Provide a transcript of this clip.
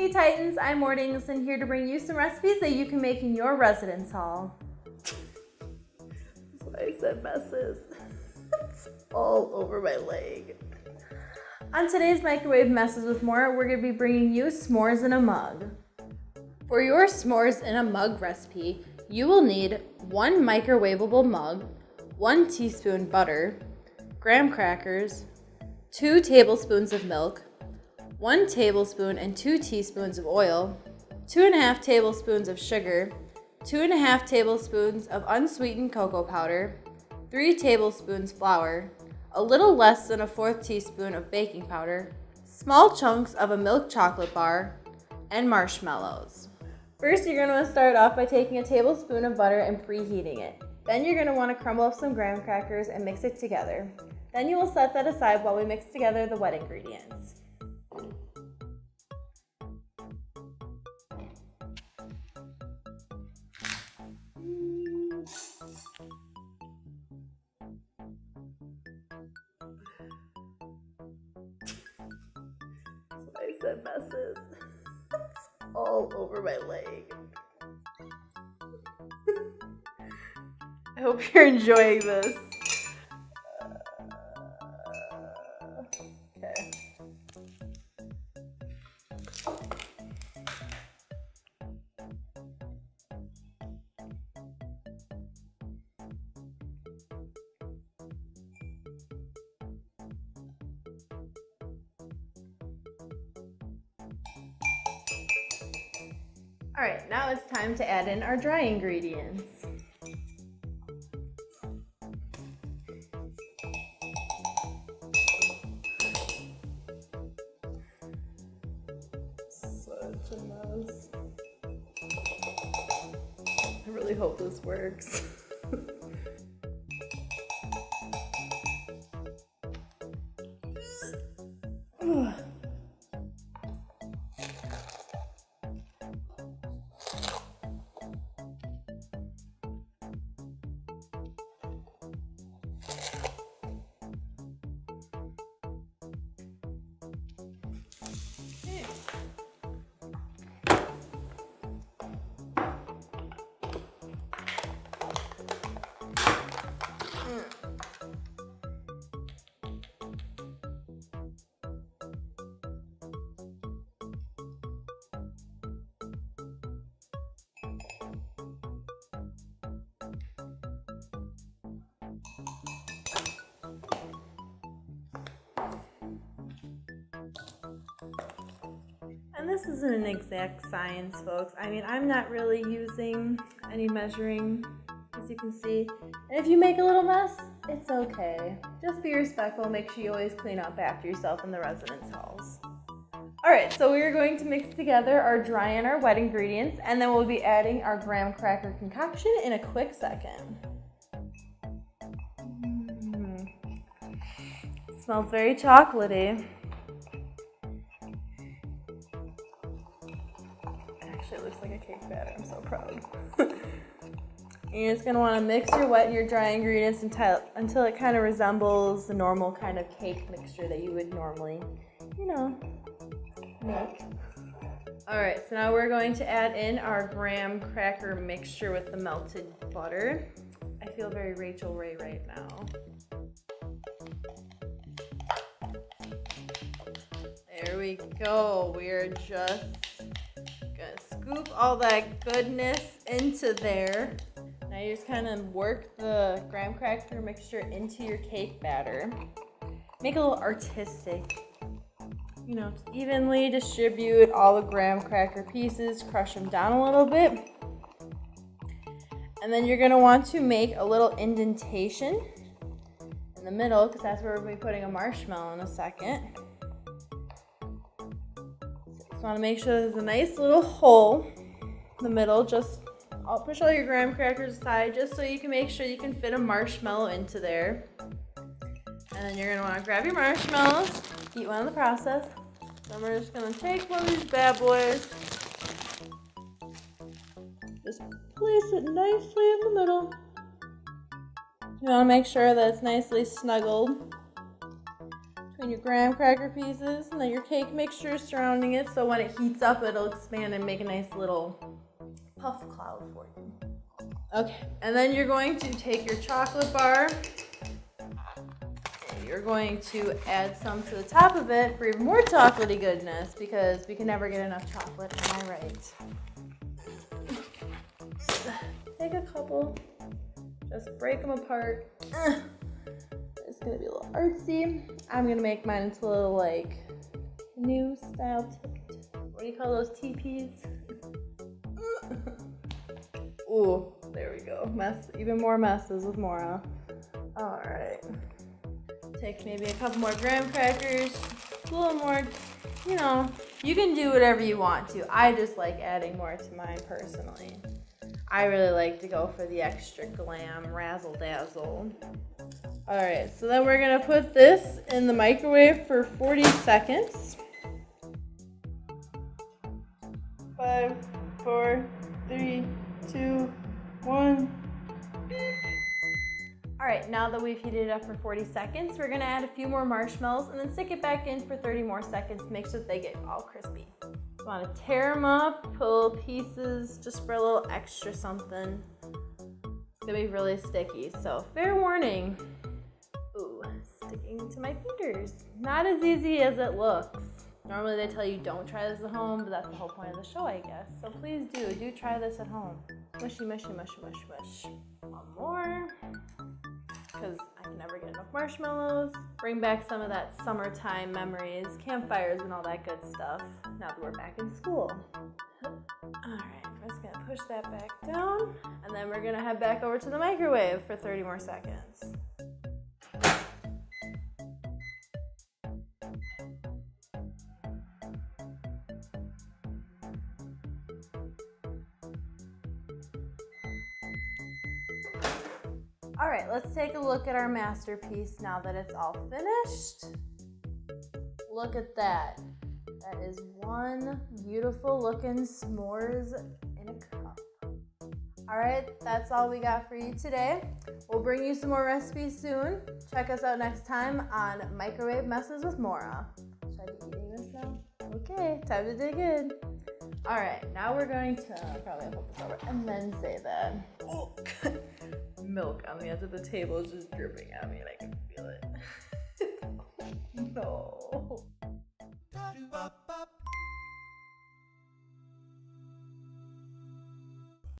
Hey Titans, I'm Moira here to bring you some recipes that you can make in your residence hall. That's why I said messes. It's all over my leg. On today's Microwave Messes with Moira, we're going to be bringing you s'mores in a mug. For your s'mores in a mug recipe, you will need 1 microwavable mug, 1 teaspoon butter, graham crackers, 2 tablespoons of milk, 1 tablespoon and 2 teaspoons of oil, 2.5 tablespoons of sugar, 2.5 tablespoons of unsweetened cocoa powder, 3 tablespoons flour, a little less than a 1/4 teaspoon of baking powder, small chunks of a milk chocolate bar, and marshmallows. First, you're going to want to start off by taking a tablespoon of butter and preheating it. Then you're going to want to crumble up some graham crackers and mix it together. Then you will set that aside while we mix together the wet ingredients. I said messes. It's all over my leg. I hope you're enjoying this. Okay. All right, now it's time to add in our dry ingredients. Such a mess. I really hope this works. And this isn't an exact science, folks. I mean, I'm not really using any measuring, as you can see. And if you make a little mess, it's okay. Just be respectful. Make sure you always clean up after yourself in the residence halls. All right, so we are going to mix together our dry and our wet ingredients, and then we'll be adding our graham cracker concoction in a quick second. It smells very chocolatey. It looks like a cake batter. I'm so proud. You're just going to want to mix your wet and your dry ingredients until it kind of resembles the normal kind of cake mixture that you would normally, make. Alright, so now we're going to add in our graham cracker mixture with the melted butter. I feel very Rachel Ray right now. There we go. We're just scoop all that goodness into there. Now you just kind of work the graham cracker mixture into your cake batter. Make it a little artistic. Just evenly distribute all the graham cracker pieces, crush them down a little bit. And then you're going to want to make a little indentation in the middle, because that's where we'll be putting a marshmallow in a second. Just want to make sure there's a nice little hole in the middle. I'll push all your graham crackers aside just so you can make sure you can fit a marshmallow into there. And then you're going to want to grab your marshmallows, heat one in the process. Then we're just going to take one of these bad boys, just place it nicely in the middle. You want to make sure that it's nicely snuggled between your graham cracker pieces and then your cake mixture surrounding it, so when it heats up, it'll expand and make a nice little puff cloud for you. Okay, and then you're going to take your chocolate bar and you're going to add some to the top of it for even more chocolatey goodness, because we can never get enough chocolate, am I right? Take a couple, just break them apart. It's gonna be a little artsy. I'm gonna make mine into a little like new style tipped. What do you call those teepees? Ooh, there we go. Even more messes with Moira. All right. Take maybe a couple more graham crackers, a little more, you know, you can do whatever you want to. I just like adding more to mine personally. I really like to go for the extra glam, razzle dazzle. All right, so then we're gonna put this in the microwave for 40 seconds. 5, 4, 3, 2, 1. All right, now that we've heated it up for 40 seconds, we're gonna add a few more marshmallows and then stick it back in for 30 more seconds to make sure that they get all crispy. You wanna tear them up, put little pieces just for a little extra something. It's gonna be really sticky, so fair warning. Ooh, sticking to my fingers. Not as easy as it looks. Normally they tell you don't try this at home, but that's the whole point of the show, I guess. So please do try this at home. Mushy, mushy, mushy, mushy, mush. One more, because I can never get enough marshmallows. Bring back some of that summertime memories, campfires and all that good stuff, now that we're back in school. All right, I'm just gonna push that back down, and then we're gonna head back over to the microwave for 30 more seconds. All right, let's take a look at our masterpiece now that it's all finished. Look at that. That is one beautiful looking s'mores in a cup. All right, that's all we got for you today. We'll bring you some more recipes soon. Check us out next time on Microwave Messes with Moira. Should I be eating this now? Okay, time to dig in. All right, now we're going to probably flip this over and then say that. Oh, milk on the edge of the table is just dripping at me and I can feel it. No.